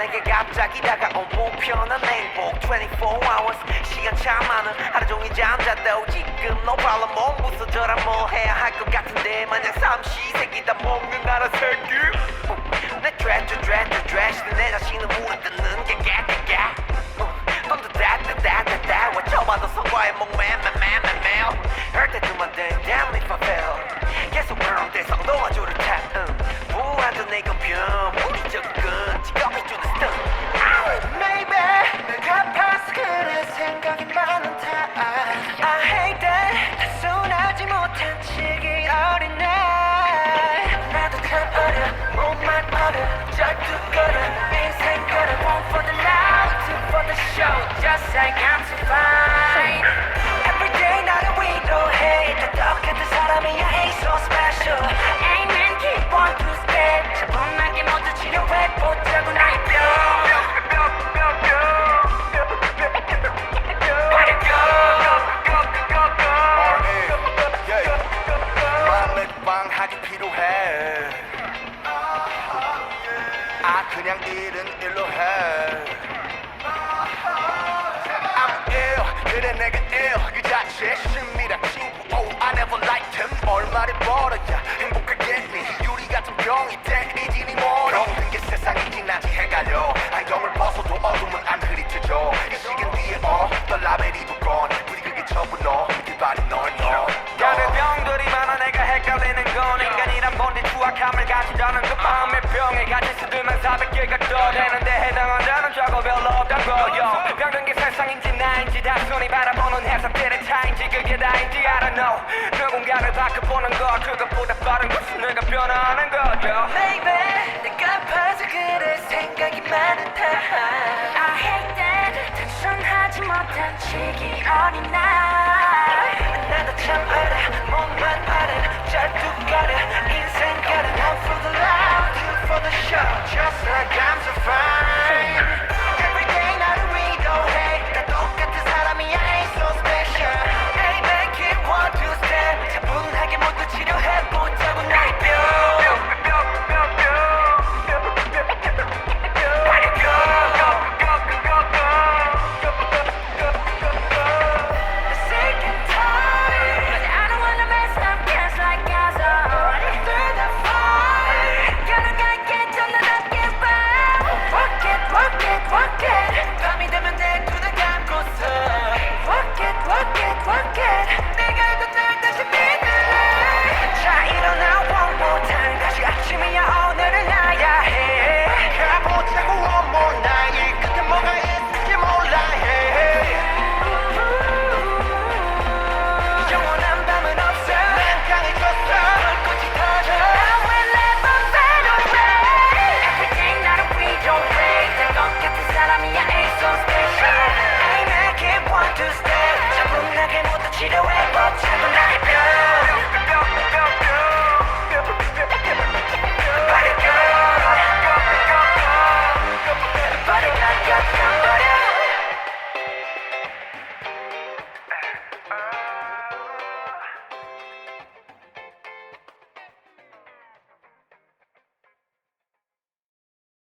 내게 갑자기 다가온 무편한 행복 24 hours 시간 참 많은 하루 종일 잠잤다고 지금 no problem 몸 부서져라 뭐 해야 할 것 같은데 마냥 삼시세끼 다 먹는 나라 새끼 내 드레스 내 자신을 물어뜯는 게 깨깨깨 넌 다다다다다 외쳐봐도 성과에 목매매매매매 Hurt that to my damn if I fail 계속 그런데서 놓아주를 탓 무한도 내 건병 물리적인 건 직업이 주는 스턴 Maybe 내가 아파서 그래 생각이 많은 탓 I hate that 단순하지 못한 치기 어린 날 나도 참 어려 몸만 어려 절뚝거려 인생 걸어 One for the loud, two for the show Just like I'm so fine Every day 나를 위로해 다 똑같은 사람이야 ain't so special Amen keep on to step 차분하게 모두 치료해보자고 나의 뼈 하기 필요해 아 그냥 일은 일로 해 I'm ill 그래 내가 ill 그 자체 심이라 친구 Oh I never liked him 얼마를 벌어야 행복하겠니 유리 같은 병이 때리지니 뭘 병든 게 세상인지 나지 헷갈려 안경을 벗어도 어둠은 안 흐릿해져 이 시간 뒤에 어떤 라벨이 두건 우리 그게 전부 너 이발이 널 다른 병들이 많아 내가 헷갈리는 건 인간이란 본디 추악함을 가진다는 그 마음의 병에 가질 수들만 400개가 떠대는데 해당한다는 좌고 별로 없단 거요 병든 게 세상인지 나인지 단순히 바라보는 해석들의 차인지 그게 다인지 I don't know 누군가를 바꿔보는 것 그것보다 빠른 것은 내가 변화하는 거죠 Baby 내가 아파서 그래 생각이 많은 탓 I hate that 단순하지 못한 치기 어린 날 나도 참 어려 몸만 어려 절뚝거려 인생 걸어 One for the loud, two for the show Just like I'm so fine Every day 나를 위로해 다 똑같은 사람이야 ain't so special Hey make it one, two step 차분하게 모두 치료해보자고 나의 뼈 치료해